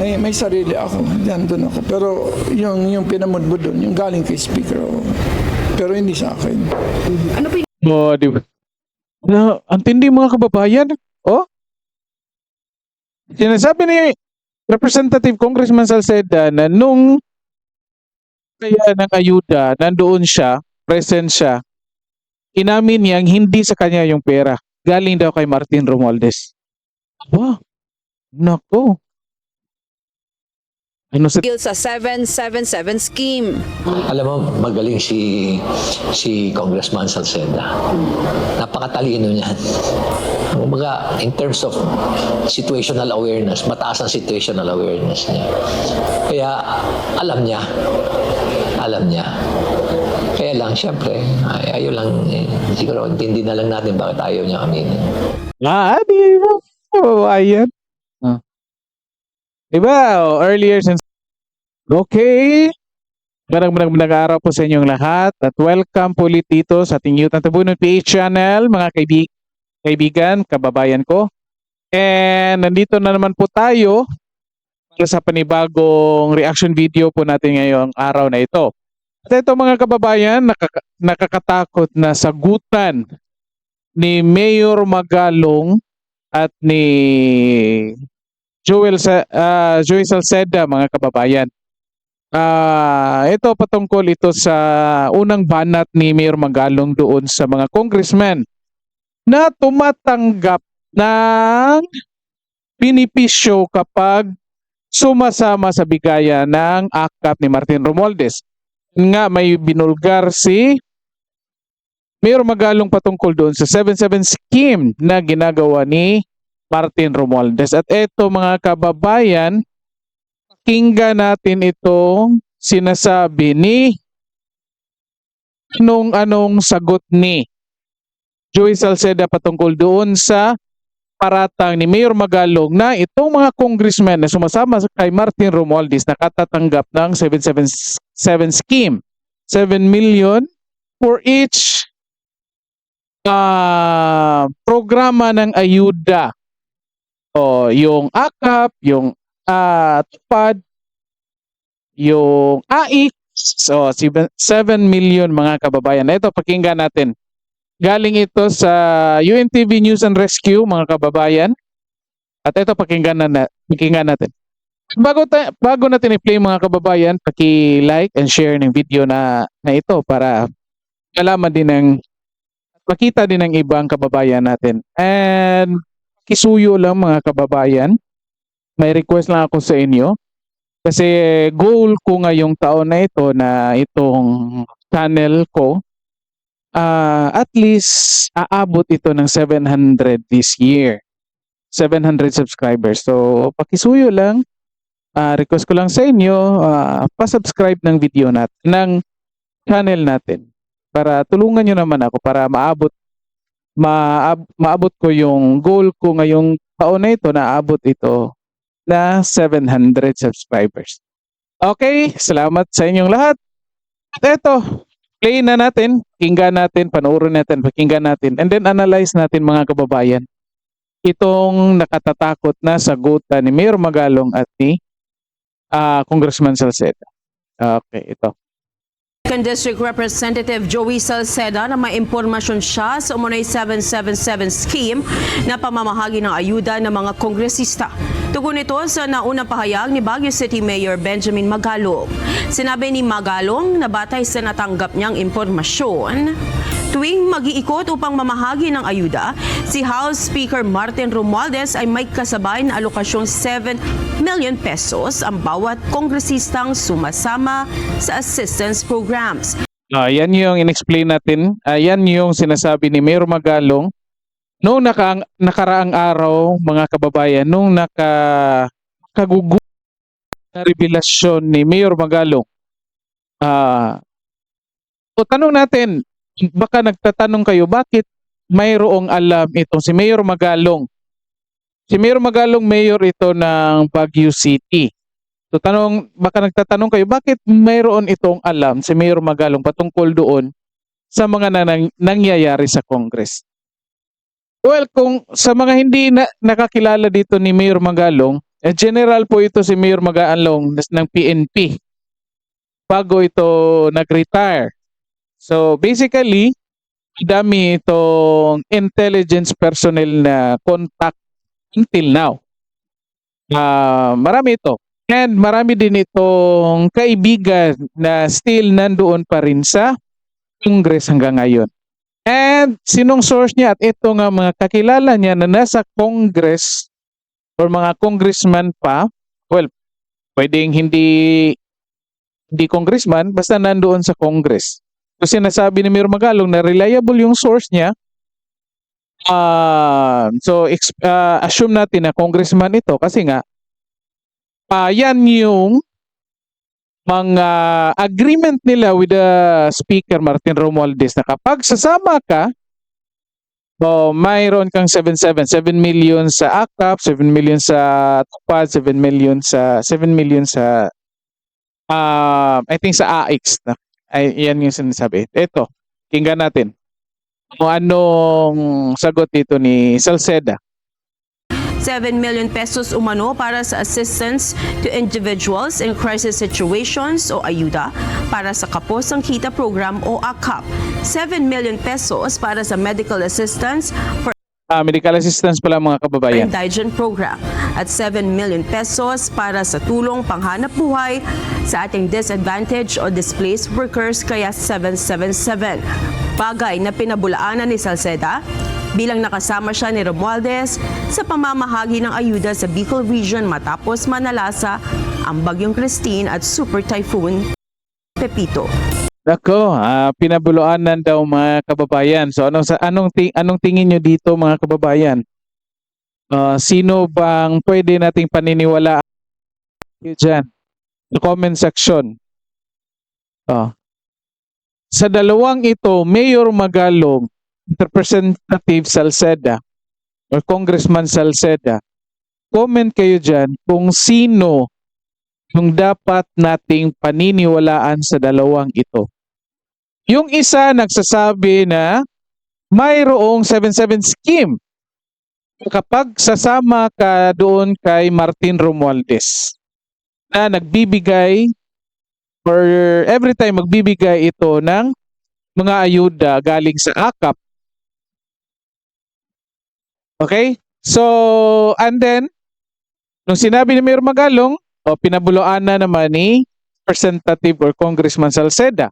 May sarili ako, doon ako. Pero yung pinamudbud doon, yung galing kay Speaker, pero hindi sa akin. Ano po yung Oh, di ba? Na, ang tindi mga kababayan. Oh, sinasabi ni Representative Congressman Salceda na nung kaya ng ayuda, nandoon siya, present siya, inamin niyang hindi sa kanya yung pera. Galing daw kay Martin Romualdez. Wow, nako. Ano sa deal sa 777 scheme? Alam mo, magaling si Congressman Salceda. Napakatalino niyan. Kumbaga, in terms of situational awareness, mataas ang situational awareness niya. Kaya, alam niya. Alam niya. Kaya lang, syempre, ayaw lang, siguro, hindi na lang natin bakit ayaw niya aminin. di ba? Oh, ayan. Diba? Oh, earlier since okay. Magandang araw po sa inyong lahat at welcome po ulit dito sa ating Youth Tabunon PH channel, mga kaibigan, kababayan ko. And nandito na naman po tayo para sa panibagong reaction video po natin ngayong araw na ito. At ito mga kababayan, nakakatakot na sagutan ni Mayor Magalong at ni Joey Salceda, mga kababayan. Ito patungkol ito sa unang banat ni Mayor Magalong doon sa mga congressmen na tumatanggap ng binipisyo kapag sumasama sa bigayan ng AKAP ni Martin Romualdez. Nga may binulgar si Mayor Magalong patungkol doon sa 77 scheme na ginagawa ni Martin Romualdez. At ito mga kababayan, pakinggan natin itong sinasabi ni anong sagot ni Joey Salceda patungkol doon sa paratang ni Mayor Magalong na itong mga congressmen na sumasama kay Martin Romualdez nakatatanggap ng 777 scheme. 7 million for each programa ng ayuda. O, yung AKAP, yung TUPAD, yung AIC, so 7 million mga kababayan. Ito, pakinggan natin. Galing ito sa UNTV News and Rescue, mga kababayan. At ito, pakinggan natin. Bago natin i-play mga kababayan, paki-like and share ng video na ito para malaman din makita din ng ibang kababayan natin. And kisuyo lang mga kababayan, may request lang ako sa inyo kasi goal ko ngayong taon na ito na itong channel ko at least aabot ito ng 700 this year, 700 subscribers. So pakisuyo lang, request ko lang sa inyo, pa-subscribe ng video natin, ng channel natin para tulungan nyo naman ako para maabot ko yung goal ko ngayong taon na ito, na abot ito na 700 subscribers. Okay, salamat sa inyong lahat. At eto, play na natin, pakinggan natin, panoorin natin, pakinggan natin, and then analyze natin mga kababayan itong nakatatakot na sagutan ni Mayor Magalong at ni Congressman Salceda. Okay, ito. District Representative Joey Salceda na may impormasyon siya sa umunay 777 scheme na pamamahagi ng ayuda ng mga kongresista. Tugon ito sa naunang pahayag ni Baguio City Mayor Benjamin Magalong. Sinabi ni Magalong na batay sa natanggap niyang impormasyon, tuwing mag-iikot upang mamahagi ng ayuda, si House Speaker Martin Romualdez ay may kasabay na alokasyong 7 million pesos ang bawat kongresistang sumasama sa assistance programs. Yan yung in-explain natin. Yan yung sinasabi ni Mayor Magalong noong nakaraang araw, mga kababayan, noong nakagugulat na revelasyon ni Mayor Magalong. So tanong natin, baka nagtatanong kayo, bakit mayroong alam itong si Mayor Magalong? Si Mayor Magalong, mayor ito ng Baguio City. So baka nagtatanong kayo, bakit mayroon itong alam si Mayor Magalong patungkol doon sa mga nangyayari sa Congress? Well, kung sa mga hindi nakakilala dito ni Mayor Magalong, General po ito si Mayor Magaanlong ng PNP bago ito nag-retire. So basically, dami itong intelligence personnel na contact until now. Marami ito. And marami din itong kaibigan na still nandoon pa rin sa Congress hanggang ngayon. And sinong source niya? At ito nga mga kakilala niya na nasa Congress or mga congressman pa, well, pwedeng hindi congressman, basta nandoon sa Congress. So sinasabi ni Mayor Magalong na reliable yung source niya. Assume natin na congressman ito kasi nga yan yung mga agreement nila with the Speaker Martin Romualdez na kapag sasama ka, mayroon kang 7 million sa AKAP, 7 million sa TUPAD, 7 million sa I think sa AX na. Yan yung sinasabi. Ito, tingnan natin kung anong sagot dito ni Salceda. 7 million pesos umano para sa assistance to individuals in crisis situations o ayuda para sa Kapos ang Kita program o AKAP. 7 million pesos para sa medical assistance for Medical assistance pala mga kababayan. indigent program at 7 million pesos para sa tulong panghanap buhay sa ating disadvantaged o displaced workers kaya 777. Bagay na pinabulaanan ni Salceda bilang nakasama siya ni Romualdez sa pamamahagi ng ayuda sa Bicol Region matapos manalasa ang Bagyong Christine at Super Typhoon Pepito. Nako, pinabuluanan daw mga kababayan. So anong tingin nyo dito mga kababayan? Sino bang pwede nating paniniwalaan diyan? Sa comment section. Sa dalawang ito, Mayor Magalong, Representative Salceda, or Congressman Salceda, comment kayo dyan kung sino yung dapat nating paniniwalaan sa dalawang ito. Yung isa nagsasabi na mayroong 77 scheme kapag sasama ka doon kay Martin Romualdez na nagbibigay or every time magbibigay ito ng mga ayuda galing sa AKAP. Okay? So, and then, nung sinabi ni Mayor Magalong, pinabuloan na naman ni Representative or Congressman Salceda.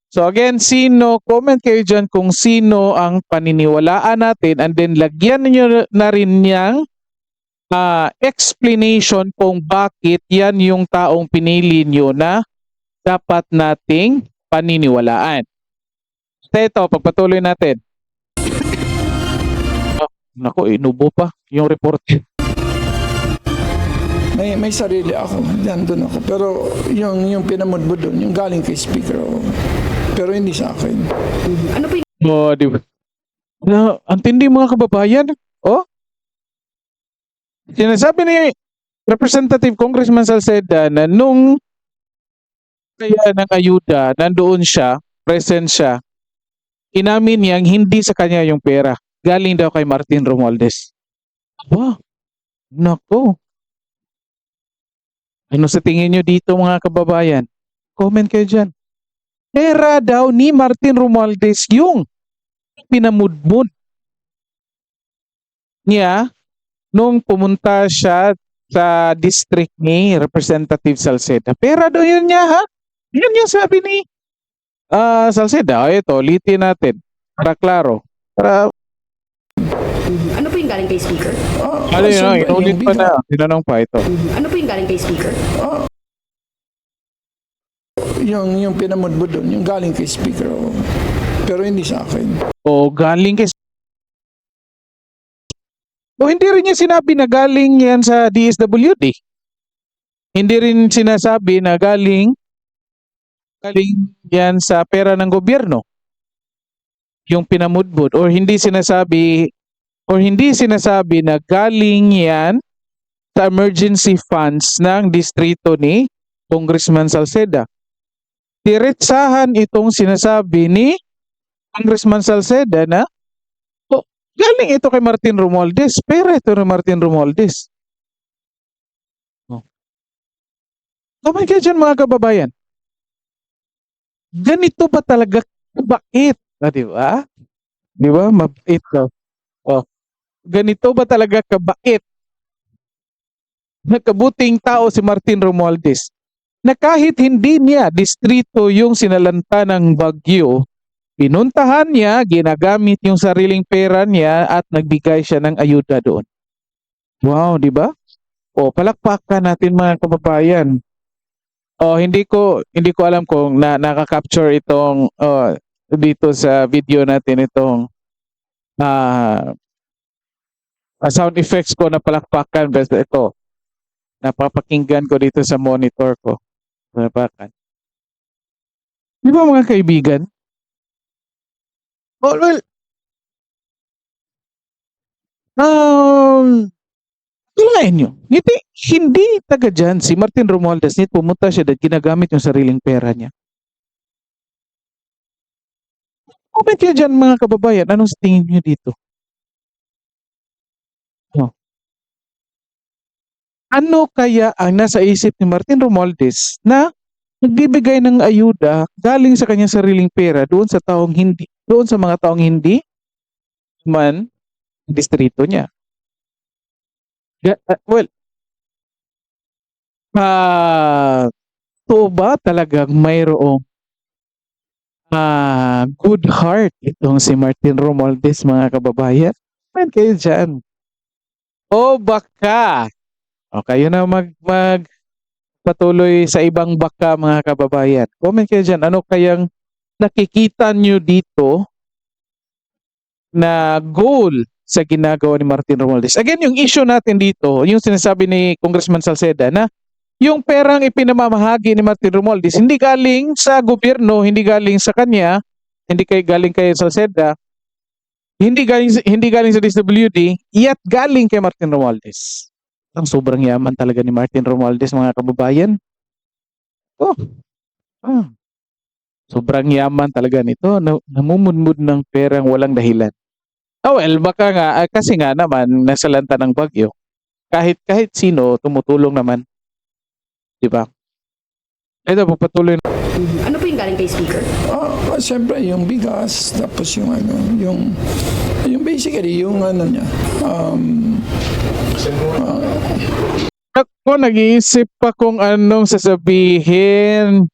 So again, comment kayo dyan kung sino ang paniniwalaan natin and then lagyan niyo na rin niyang explanation kung bakit yan yung taong pinili niyo na dapat nating paniniwalaan. Ito, pagpatuloy natin. Nako, inubo pa yung report. May sarili ako, nandun ako. Pero yung pinamudbud doon, yung galing kay Speaker, pero hindi sa akin. Ano po Di ba? Ang tindi mga kababayan. Sinasabi ni Representative Congressman Salceda na nung kaya ng ayuda, nandoon siya, present siya, inamin niyang hindi sa kanya yung pera. Galing daw kay Martin Romualdez. Nako. Ano sa tingin nyo dito mga kababayan? Comment kayo dyan. Pera daw ni Martin Romualdez yung pinamudmud niya nung pumunta siya sa district ni Representative Salceda. Pera daw yun niya ha? Yun yung sabi ni Salceda. Ito, ulitin natin. Para klaro. Ano po yung galing kay Speaker? Inulit pa na. Tinanong pa ito. Ano po yung galing kay Speaker? Yung pinamudbud doon, yung galing kay Speaker, pero hindi sa akin. Galing kay hindi rin niya sinabi na galing yan sa DSWD. Hindi rin sinasabi na galing yan sa pera ng gobyerno. Yung pinamudbud hindi sinasabi na galing yan sa emergency funds ng distrito ni Congressman Salceda. Diretsahan itong sinasabi ni Congressman Salceda na galing ito kay Martin Romualdez. Pera ito ni Martin Romualdez. Comment kayo dyan mga kababayan. Ganito ba talaga kabait? Di ba? Di ba? Mabait daw. Oh. Ganito ba talaga kabait? Nakabuting tao si Martin Romualdez na kahit hindi niya distrito yung sinalanta ng bagyo, pinuntahan niya, ginagamit yung sariling pera niya at nagbigay siya ng ayuda doon. Wow, di ba? O palakpakan natin mga kababayan. Oh, hindi ko alam kung naka-capture itong dito sa video natin itong sound effects ko na palakpakan, basta ito. Napapakinggan ko dito sa monitor ko. Palakpakan. Di ba mga kaibigan? Oh, well, kailangan nyo. Hindi taga dyan si Martin Romualdez. Pumunta siya dahil ginagamit yung sariling pera niya. Comment kayo dyan mga kababayan. Anong tingin nyo dito? Oh. Ano kaya ang nasa isip ni Martin Romualdez na nagbibigay ng ayuda galing sa kanyang sariling pera doon sa mga taong hindi man distrito niya? Well, to ba talagang mayroong good heart itong si Martin Romualdez mga kababayan? Comment kayo dyan. O baka, kayo na patuloy sa ibang baka mga kababayan. Comment kayo dyan. Ano kayang nakikita nyo dito na goal sa ginagawa ni Martin Romualdez? Again, yung issue natin dito, yung sinasabi ni Congressman Salceda na yung perang ipinamamahagi ni Martin Romualdez hindi galing sa gobyerno, hindi galing sa kanya, galing kay Salceda, hindi galing sa DSWD, yet galing kay Martin Romualdez. Ang sobrang yaman talaga ni Martin Romualdez mga kababayan. Sobrang yaman talaga nito. Namumudmud ng perang walang dahilan. Well, baka nga, kasi nga naman, nasalanta ng bagyo. Kahit sino, tumutulong naman. Diba? Ito, pagpatuloy na. Ano po yung galing kay Speaker? Siyempre, yung bigas, tapos yung basically, yung niya. Ako, nag-iisip pa kung anong sasabihin.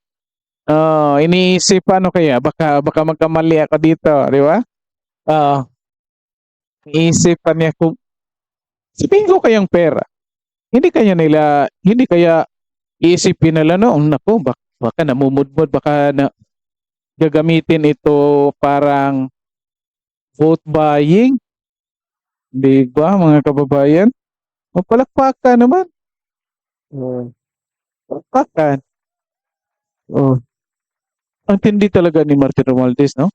Iniisip ano kaya? Baka magkamali ako dito, di ba? Iisipan niya kung sabihin ko kayang pera. Hindi kaya iisipin nila noong nako, baka namumudmud, baka na gagamitin ito parang vote buying. Di ba mga kababayan? Palakpakan naman. Palakpakan. Ang tindi talaga ni Martin Romualdez, no?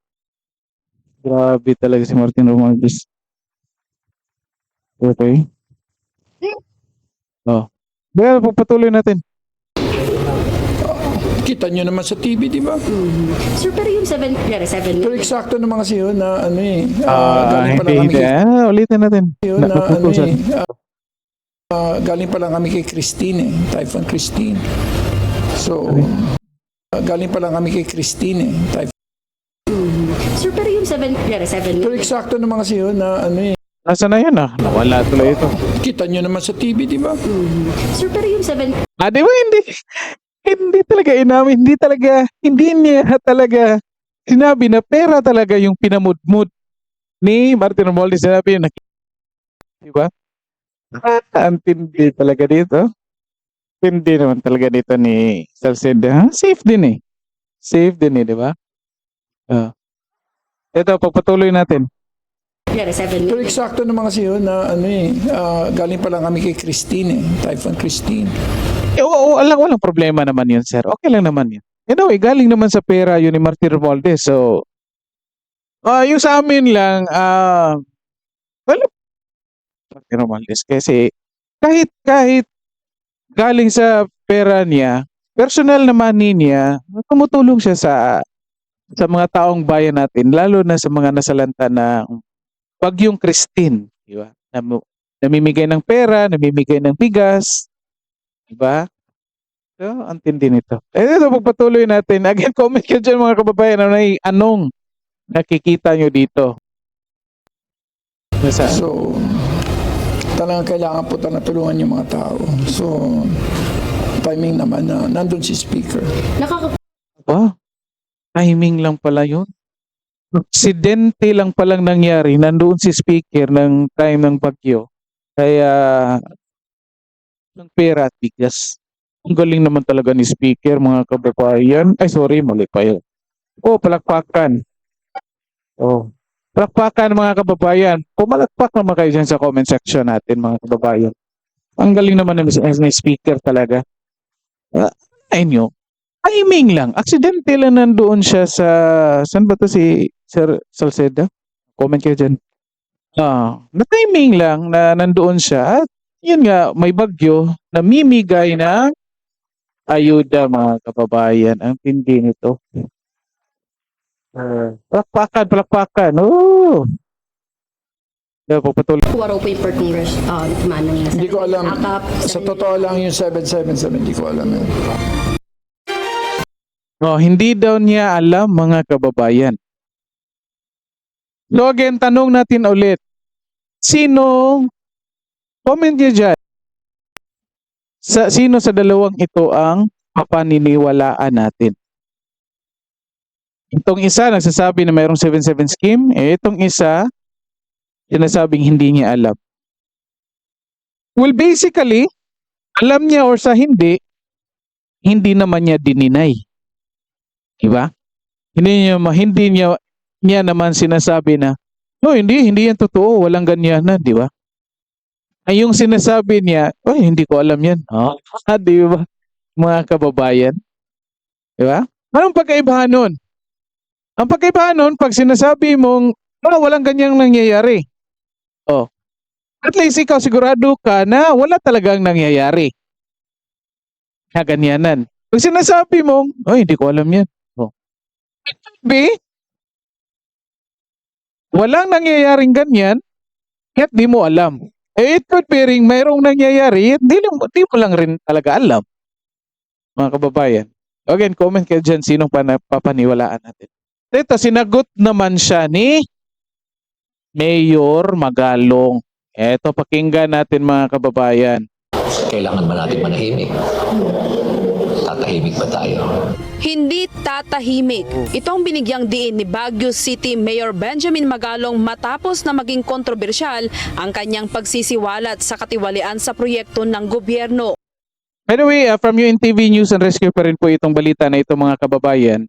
Grabe talaga si Martin Romualdez. Okay. Well, pagpatuloy natin. Kita nyo naman sa TV, di ba? Sir, pero yung 7 Pero eksakto naman kasi yun na galing pa lang kami Hindi. Ulitin natin. Napupusan. galing pa lang kami kay Christine, Typhoon Christine. So, galing pa lang kami kay Christine, Typhoon. Sir, pero yung 7 Pero eksakto naman kasi yun na Nasaan na yun Nawala tuloy ito. kita nyo naman sa TV, di ba? Sir, pero yung 7 Di ba hindi talaga inamin, hindi niya talaga sinabi na pera talaga yung pinamudmud ni Martin Romualdez. Sinabi na, di ba? Antindi talaga dito. Hindi naman talaga dito ni Salceda. Safe din di ba? Ito, pagpatuloy natin. Pero eksakto naman kasi yun na galing pa lang kami kay Christine, Typhoon Christine. Walang problema naman yun, sir. Okay lang naman yun. Anyway, galing naman sa pera yun ni Martin Romualdez. So, yung sa amin lang, Martin Romualdez kasi kahit galing sa pera niya, personal na money niya, tumutulong siya sa mga taong bayan natin, lalo na sa mga nasalanta na Bagyong Christine, di ba? Namimigay ng pera, namimigay ng bigas, di ba? So, ang tindi nito. Ito, pagpatuloy natin. Again, comment kayo dyan mga kababayan. Anong nakikita nyo dito? Nasa, So, talagang kailangan po na tulungan yung mga tao. So, timing naman na nandun si Speaker. ba? Timing lang pala yun. Aksidente lang palang nangyari. Nandoon si speaker ng time ng bagyo. Kaya, ng pera at bigas. Ang galing naman talaga ni speaker, mga kababayan. Ay, sorry, mali pa yun. Oh, palakpakan. Oh. Palakpakan, mga kababayan. Pumalakpak naman kayo dyan sa comment section natin, mga kababayan. Ang galing naman ni speaker talaga. Ay nyo, timing lang. Aksidente lang nandoon siya sa... Saan ba to si Sir Salceda? Comment kayo dyan. Na-timing lang na nandoon siya. At yun nga, may bagyo na mimigay ng ayuda, mga kababayan. Ang tindi nito. Palakpakan. Oh! Pagpatuloy. Kuha raw po yung per Congress man ng Hindi ko alam. AKAP, Sa totoo lang yung 777, hindi ko alam yun. No, hindi daw niya alam, mga kababayan. So again, tanong natin ulit. Sino, comment niyo dyan, sino sa dalawang ito ang papaniniwalaan natin? Itong isa, nagsasabi na mayroong 7-7 scheme. Itong isa, sinasabing hindi niya alam. Well, basically, alam niya or sa hindi naman niya dininay. Diba? Hindi niya naman sinasabi na, no, hindi yan totoo, walang ganyan na, di ba? Ay yung sinasabi niya, hindi ko alam yan. Di ba? Mga kababayan. Di ba? Anong pagkaibahan nun? Ang pagkaibahan nun, pag sinasabi mong, walang ganyang nangyayari. At least ikaw sigurado ka na wala talagang nangyayari. Na ganyanan. Pag sinasabi mong, hindi ko alam yan. B, walang nangyayaring ganyan, kahit di mo alam. It could be ring mayroong nangyayari, di mo lang rin talaga alam. Mga kababayan. Again, comment kayo dyan sinong papaniwalaan natin. Ito, sinagot naman siya ni Mayor Magalong. Ito, pakinggan natin, mga kababayan. Kailangan ba natin manahimik? Tatahimik ba tayo? Hindi tatahimik. Ito ang binigyang diin ni Baguio City Mayor Benjamin Magalong matapos na maging kontrobersyal ang kanyang pagsisiwalat sa katiwalian sa proyekto ng gobyerno. By the way, from UNTV News and Rescue pa rin po itong balita na ito, mga kababayan.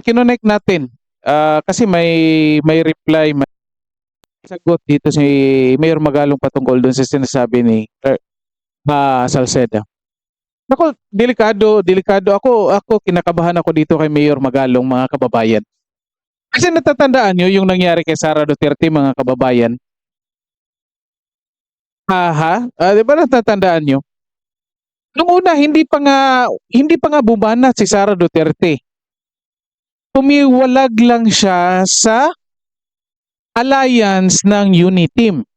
Kinonect natin. Kasi may reply, may sagot dito si Mayor Magalong patungkol doon sa sinasabi ni Salceda. Ako, delikado ako kinakabahan ako dito kay Mayor Magalong, mga kababayan. Kasi natatandaan nyo yung nangyari kay Sara Duterte, mga kababayan. Di ba natatandaan nyo? Noong una, hindi pa nga bumana si Sara Duterte. Tumiwalag lang siya sa alliance ng Uniteam.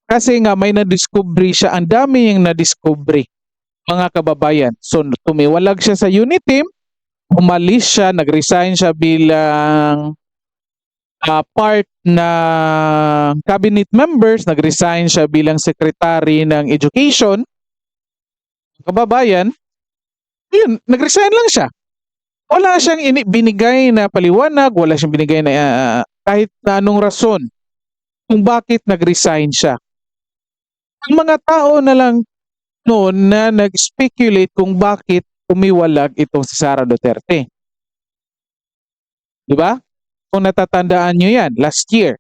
Kasi nga may nadiscovery siya, ang dami yung nadiscovery, mga kababayan. So tumiwalag siya sa Uniteam, umalis siya, nag-resign siya bilang part ng cabinet members, nag-resign siya bilang secretary ng education. Kababayan, yun, nag-resign lang siya. Wala siyang binigay na paliwanag, wala siyang binigay na kahit na anong rason kung bakit nag-resign siya. Ang mga tao na lang noon na nag-speculate kung bakit umiwalag itong si Sara Duterte. Di ba? Kung natatandaan nyo yan, last year,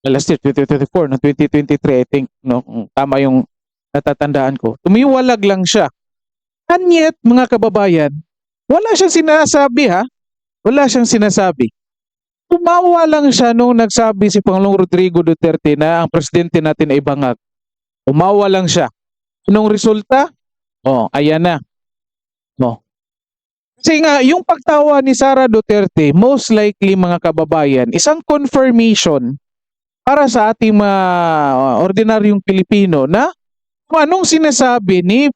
2024, no, 2023, I think, no, tama yung natatandaan ko. Tumiwalag lang siya. And yet, mga kababayan, wala siyang sinasabi, Wala siyang sinasabi. Tumawa lang siya nung nagsabi si Pangulong Rodrigo Duterte na ang presidente natin ay bangag. Tumawa lang siya. Anong resulta? Ayan na. Kasi nga, yung pagtawa ni Sara Duterte, most likely, mga kababayan, isang confirmation para sa ating mga ordinaryong Pilipino na kung anong sinasabi ni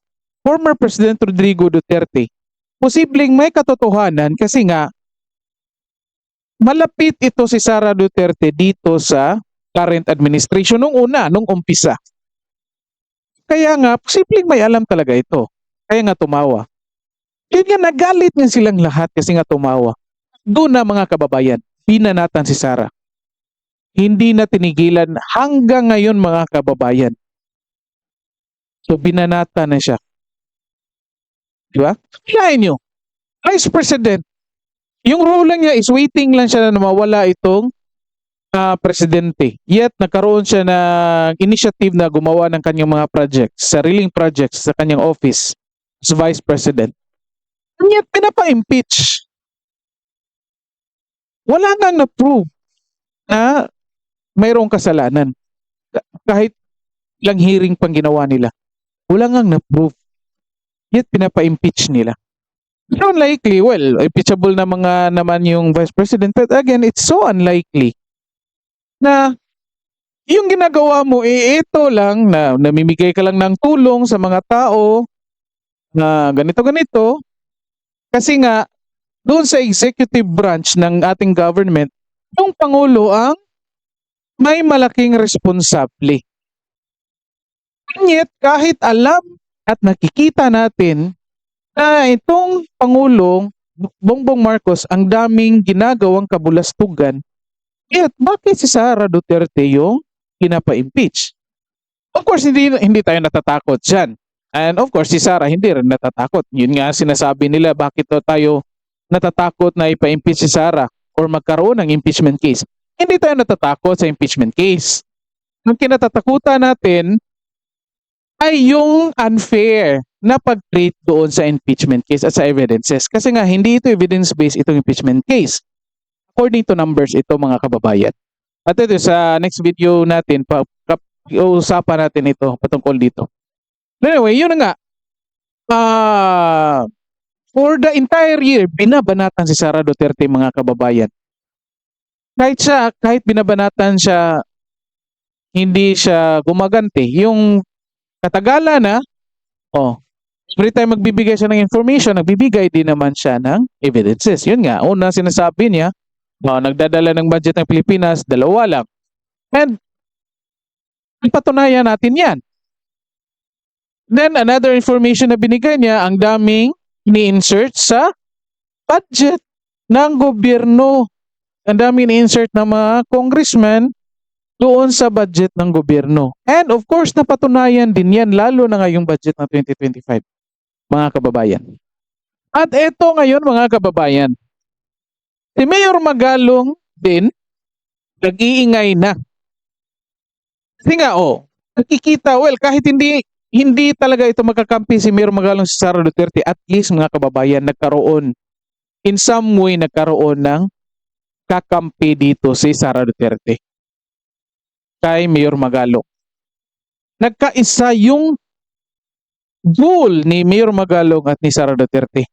former President Rodrigo Duterte, posibleng may katotohanan kasi nga malapit ito si Sara Duterte dito sa current administration nung umpisa. Kaya nga, posibleng may alam talaga ito. Kaya nga tumawa. Yun nga, nagalit nga silang lahat kasi nga tumawa. Doon na mga kababayan, binanatan si Sara. Hindi na tinigilan hanggang ngayon mga kababayan. So binanatan na siya. Di ba? Kailangan nyo, Vice President, yung role lang niya is waiting lang siya na mawala itong presidente. Yet nagkaroon siya ng initiative na gumawa ng kanyang mga projects, sariling projects sa kanyang office as Vice President. And yet pinapa-impeach. Wala nang na-prove na mayroong kasalanan. Kahit lang hearing pang ginawa nila. Wala nang na-prove. Yet pinapa-impeach nila. So unlikely, well, impeachable na mga naman yung Vice President. But again, it's so unlikely na yung ginagawa mo, ito lang, na namimigay ka lang ng tulong sa mga tao na ganito-ganito. Kasi nga, doon sa executive branch ng ating government, yung Pangulo ang may malaking responsable. And yet, kahit alam at nakikita natin na itong Pangulong Bongbong Marcos ang daming ginagawang kabulastugan, yet bakit si Sara Duterte yung pinapa-impeach? Of course, hindi tayo natatakot dyan. And of course, si Sara hindi rin natatakot. Yun nga sinasabi nila, bakit tayo natatakot na ipa-impeach si Sara or magkaroon ng impeachment case. Hindi tayo natatakot sa impeachment case. Ang kinatatakutan natin ay yung unfair na pag-treat doon sa impeachment case at sa evidences. Kasi nga, hindi ito evidence-based itong impeachment case. According to numbers ito mga kababayan. At ito sa next video natin, usapan natin ito patungkol dito. Anyway, yun na nga. For the entire year, binabanatan si Sara Duterte mga kababayan. Kahit binabanatan siya, hindi siya gumagante. Yung katagalan na, every time magbibigay siya ng information, nagbibigay din naman siya ng evidences. Yun nga, una sinasabi niya, nagdadala ng budget ng Pilipinas, 2 lang. And ipatunayan natin yan. Then another information na binigay niya, ang daming ni-insert sa budget ng gobyerno. Ang daming ni-insert ng mga congressman doon sa budget ng gobyerno. And of course, napatunayan din yan, lalo na ngayong budget ng 2025, mga kababayan. At eto ngayon, mga kababayan, si Mayor Magalong din, nag-iingay na. Kasi nga, nakikita, kahit hindi talaga ito magkakampi si Mayor Magalong si Sara Duterte, at least mga kababayan, in some way, nagkaroon ng kakampi dito si Sara Duterte kay Mayor Magalong. Nagkaisa yung goal ni Mayor Magalong at ni Sara Duterte.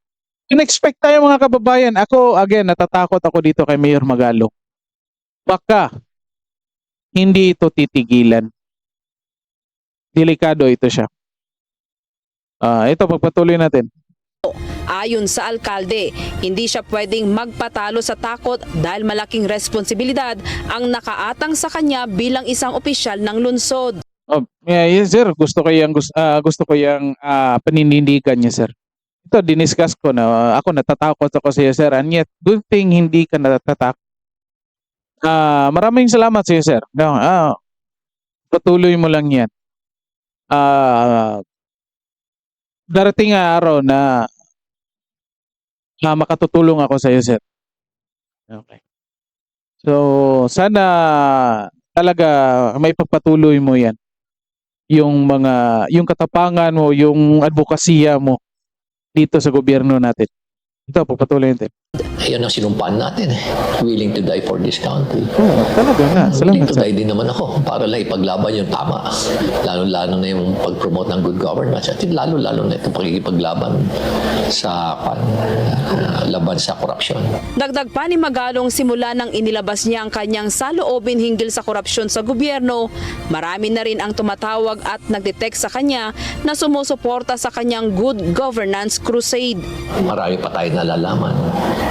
In-expect tayo mga kababayan. Ako, again, natatakot ako dito kay Mayor Magalong. Baka hindi ito titigilan. Delikado ito siya. Ito, pagpatuloy natin. Ayon sa alkalde, hindi siya pwedeng magpatalo sa takot dahil malaking responsibilidad ang nakaatang sa kanya bilang isang opisyal ng lungsod. Yes sir, gusto ko yung paninindigan niya sir. Ito diniscuss ko na ako natatakot ako sa iyo sir, and yet good thing hindi ka natatakot. Maraming salamat sa iyo sir. Patuloy mo lang yan. Darating nga araw na makatutulong ako sa iyo, sir. Okay. So, sana talaga may pagpatuloy mo yan. Yung katapangan mo, yung advokasya mo dito sa gobyerno natin. Ito, pagpatuloy natin. Yan ang sinumpaan natin eh. Willing to die for this country. Oo, talaga na. Willing Salamat to sir. die din naman ako para lang ipaglaban yung tama. Lalo-lalo na yung pag-promote ng good governance at lalo-lalo na itong pagkikipaglaban sa laban sa korupsyon. Dagdag pa ni Magalong, simula nang inilabas niya ang kanyang saloobin hinggil sa korupsyon sa gobyerno, marami na rin ang tumatawag at nagdetect sa kanya na sumusuporta sa kanyang good governance crusade. Marami pa tayo nalalaman.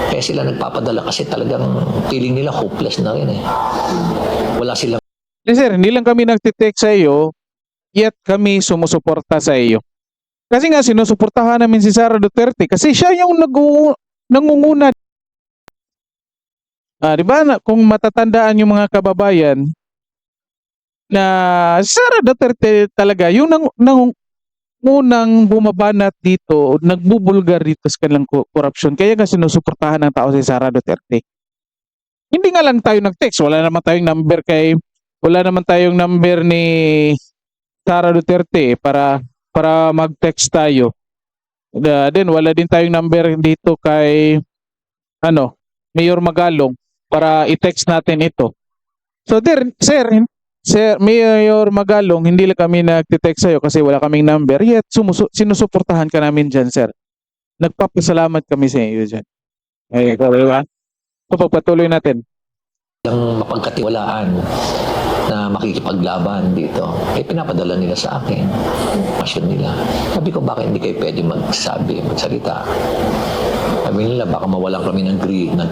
Kaya sila nagpapadala kasi talagang feeling nila hopeless na rin eh. Wala silang Sir, hindi lang kami nagtitext sa iyo, yet kami sumusuporta sa iyo. Kasi nga sinusuportahan namin si Sara Duterte kasi siya yung nangunguna. Di ba kung matatandaan yung mga kababayan na si Sara Duterte talaga yung unang bumabanat dito, nagbubulgar dito sa kanilang korupsyon. Kaya nga sinusuportahan ng tao si Sara Duterte. Hindi nga lang tayo nag-text, wala naman tayong number ni Sara Duterte para mag-text tayo. Then wala din tayong number dito kay Mayor Magalong para i-text natin ito. So Sir Mayor Magalong, hindi lang kami nagte-text sa'yo kasi wala kaming number, yet sinusuportahan ka namin dyan, sir. Nagpapasalamat kami sa iyo dyan. Ay, diba? So, pagpatuloy natin. mapagkatiwalaan na makikipaglaban dito, pinapadala nila sa akin. Pasyon nila. Sabi ko, bakit hindi kayo pwede magsalita? Sabi nila, baka mawalan kami ng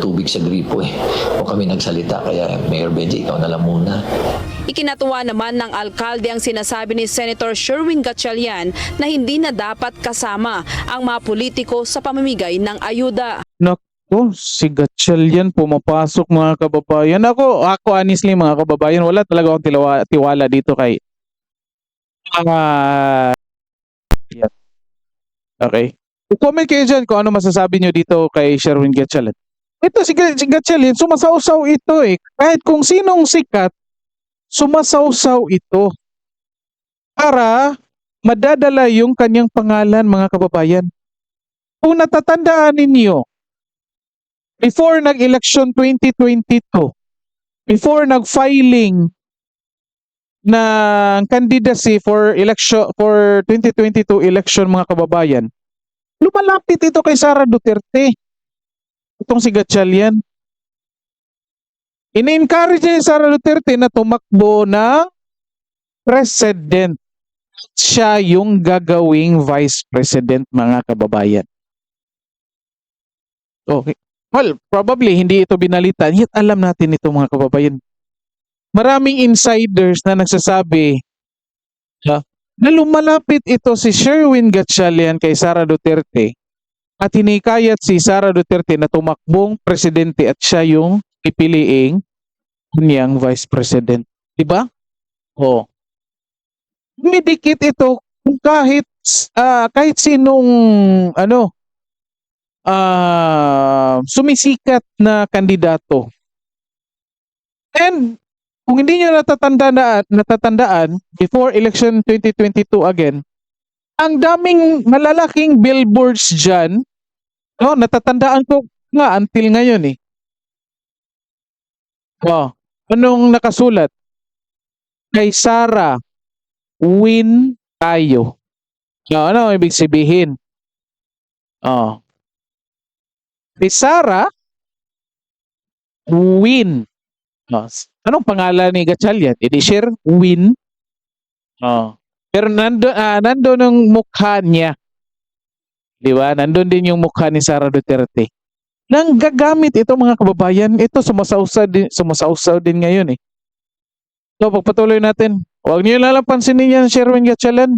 tubig sa gripo eh. O kami nagsalita, kaya Mayor Benji, ikaw na lang muna. Ikinatuwa naman ng alkalde ang sinasabi ni Senator Sherwin Gatchalian na hindi na dapat kasama ang mga politiko sa pamamigay ng ayuda. Naku, si Gatchalian pumapasok mga kababayan. Ako honestly mga kababayan, wala talaga akong tiwala dito kay yan. Okay. Comment kayo dyan kung ano masasabi nyo dito kay Sherwin Gatchalian. Ito si Gatchalian, sumasawsaw ito eh. Kahit kung sinong sikat, sumasawsaw ito para madadala yung kanyang pangalan mga kababayan. Kung natatandaan ninyo, before nag-election 2022, before nag-filing ng candidacy for 2022 election mga kababayan, lumalapit ito kay Sara Duterte. Itong si Gatchalian. In-encourage niya si Sara Duterte na tumakbo na president. Siya yung gagawing vice president mga kababayan. Okay. Well, probably hindi ito binalitan. Yet alam natin ito mga kababayan. Maraming insiders na nagsasabi na lumalapit ito si Sherwin Gatchalian kay Sara Duterte at hinikayat si Sara Duterte na tumakbong presidente at siya yung pipiliing kanyang vice president. Diba? Oh. Midikit ito kung kahit sinong sumisikat na kandidato. And kung hindi nyo natatandaan, before election 2022 again, ang daming malalaking billboards dyan, natatandaan ko nga until ngayon eh. Anong nakasulat? Kay Sara, win tayo. Ano ibig sabihin? Kay Sara, win. Anong pangalan ni Gatchalian? Edisher, win. Pero nandun ang mukha niya. Di ba? Nandun din yung mukha ni Sara Duterte. Nang gagamit ito mga kababayan, ito sumasawsaw din ngayon eh. So pagpatuloy natin, huwag niyo lalapansinin yan Sherwin Gatchalian.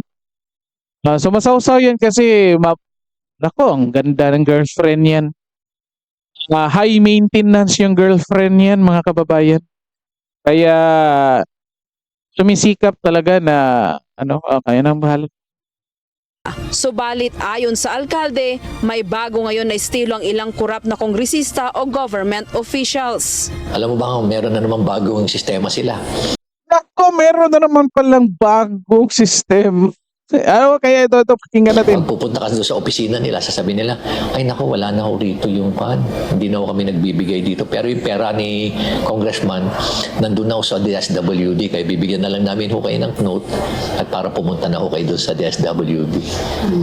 Sumasawsaw yan kasi ang ganda ng girlfriend yan. High maintenance yung girlfriend yan mga kababayan. Kaya sumisikap talaga na kaya nang mahal. Subalit ayon sa alkalde, may bago ngayon na estilo ang ilang korap na kongresista o government officials. Alam mo ba, meron na naman bagong sistema sila. Nako, meron na naman palang bagong system. Ano kaya ito pakinggan natin. Pag pupunta ka doon sa opisina nila, sasabihin nila, ay naku, wala na ho rito yung pan. Hindi na ho kami nagbibigay dito. Pero yung pera ni Congressman, nandun na ho sa DSWD. Kaya bibigyan na lang namin ho kayo ng note at para pumunta na ho kayo doon sa DSWD.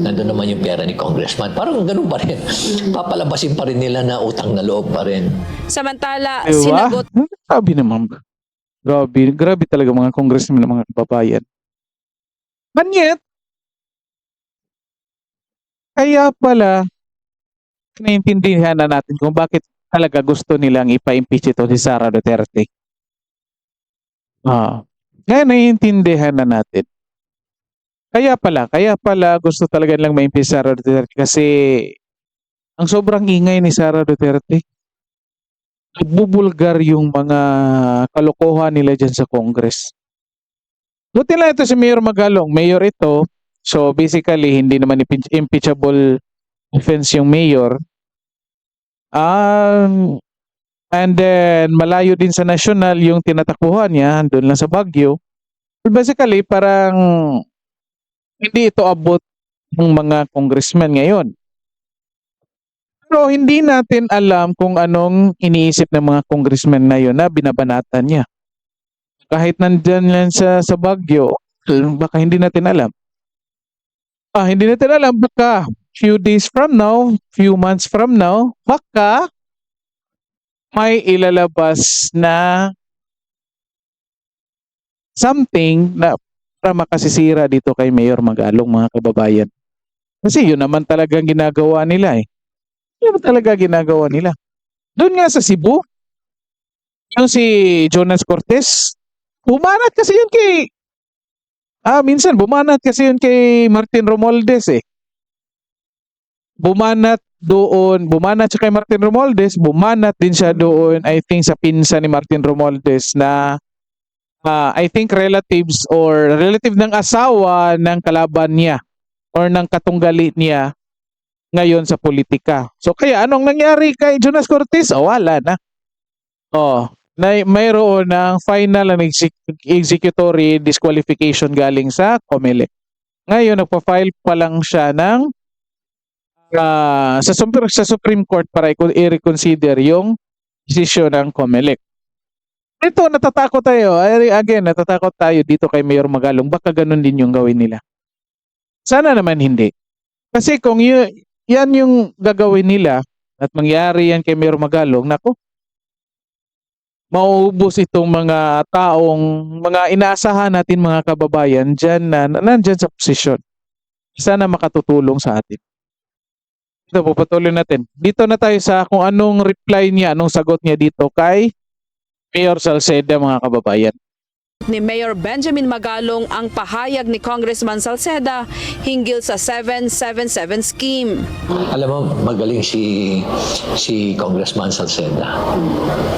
Nandun naman yung pera ni Congressman. Parang ganun pa rin. Papalabasin pa rin nila na utang na loob pa rin. Samantala, Diba? sinagot Grabe naman. Grabe talaga mga congressmen ng mga kababayan. And yet, kaya pala, naiintindihan na natin kung bakit talaga gusto nilang ipa-impeach ito si Sara Duterte. Ngayon naiintindihan na natin. Kaya pala gusto talaga nilang ma-impeach si Sara Duterte kasi ang sobrang ingay ni Sara Duterte. Nagbubulgar yung mga kalokohan nila dyan sa Congress. Buti lang ito si Mayor Magalong. Mayor ito, so basically hindi naman impeachable offense yung mayor. And then malayo din sa national yung tinatakbuhan niya, doon lang sa Baguio. Basically parang hindi ito abot ng mga congressmen ngayon. Pero hindi natin alam kung anong iniisip ng mga congressmen na yun na binabanatan niya. Kahit nandyan lang sa Baguio, baka hindi natin alam. Hindi natin alam, baka few days from now, few months from now, baka may ilalabas na something na para makasisira dito kay Mayor Magalong, mga kababayan. Kasi yun naman talagang ginagawa nila eh. Yun naman talaga ginagawa nila. Doon nga sa Cebu, yung si Jonas Cortez, bumanat kasi yun kay Martin Romualdez eh. Bumanat siya kay Martin Romualdez, bumanat din siya doon, I think sa pinsa ni Martin Romualdez na I think relatives or relative ng asawa ng kalaban niya or ng katunggali niya ngayon sa politika. So kaya anong nangyari kay Jonas Cortez? Wala na. Mayroon ng final and executory disqualification galing sa COMELEC. Ngayon nagpa-file pa lang siya ng sa Supreme Court para i-reconsider yung desisyon ng COMELEC. Ito, natatakot tayo. Again, natatakot tayo dito kay Mayor Magalong. Baka ganun din yung gawin nila. Sana naman hindi. Kasi kung yan yung gagawin nila at mangyari yan kay Mayor Magalong, naku, mauubos itong mga mga inaasahan natin mga kababayan dyan na nandyan sa posisyon. Sana makatutulong sa atin. Ito, pupatuloy natin. Dito na tayo sa kung anong reply niya, anong sagot niya dito kay Mayor Salceda, mga kababayan. ni Mayor Benjamin Magalong ang pahayag ni Congressman Salceda hinggil sa 777 scheme. Alam mo, magaling si Congressman Salceda.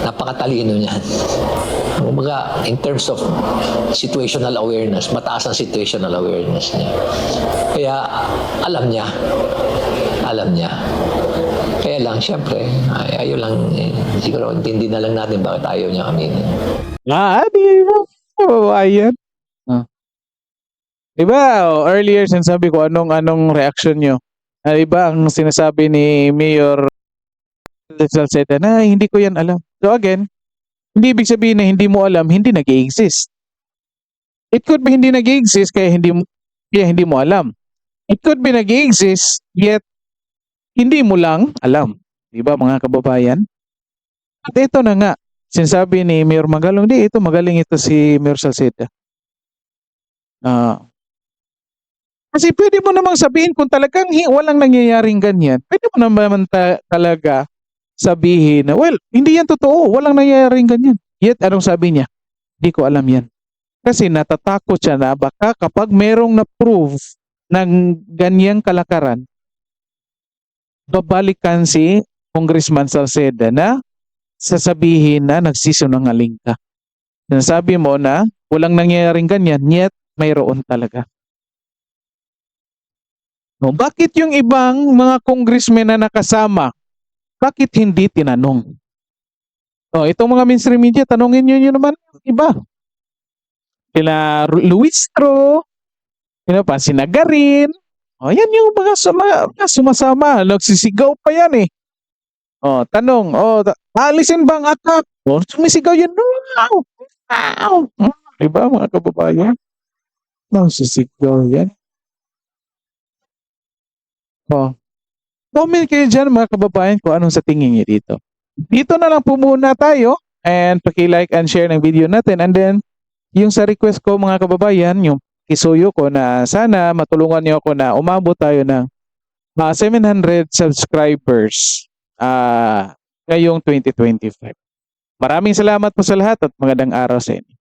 Napakatalino niyan. Kumbaga, in terms of situational awareness, mataas ang situational awareness niya. Kaya, alam niya. Kaya lang, syempre, ayaw lang, siguro, hindi na lang natin bakit ayaw niya aminin. Di ba? Ayan. Diba, earlier sinasabi ko anong reaction nyo. Diba, ang sinasabi ni Mayor Salceda na hindi ko yan alam. So again, hindi ibig sabihin na hindi mo alam, hindi nag-i-exist. It could be hindi nag-i-exist kaya hindi mo alam. It could be nag-i-exist yet hindi mo lang alam. Diba mga kababayan? At ito na nga, sinasabi ni Mayor Magalong, ito magaling ito si Mayor Salceda. Kasi pwede mo namang sabihin kung talagang walang nangyayaring ganyan, pwede mo naman talaga sabihin na, well, hindi yan totoo, walang nangyayaring ganyan. Yet, anong sabi niya? Hindi ko alam yan. Kasi natatakot siya na baka kapag merong na-prove ng ganyang kalakaran, babalikan si Congressman Salceda na sasabihin na nagsisinungaling ka. Sinasabi mo na walang nangyayaring ganyan, yet mayroon talaga. No, bakit yung ibang mga congressmen na nakasama, bakit hindi tinanong? Itong mga mainstream media, tanongin nyo naman iba. Sila Luis Tro, Sinagarin. O, yan yung mga sumasama. Nagsisigaw pa yan eh. O, tanong, alisin ba ang akap? O, sumisigaw yan. Wow! Wow! Diba mga kababayan? Nagsisigaw yan. O, comment kayo dyan mga kababayan kung anong sa tingin niyo dito. Dito na lang po muna tayo and paki-like and share ng video natin, and then yung sa request ko mga kababayan, yung isuyo ko na sana matulungan niyo ako na umabot tayo ng 700 subscribers ngayong 2025. Maraming salamat po sa lahat at magandang araw sa inyo.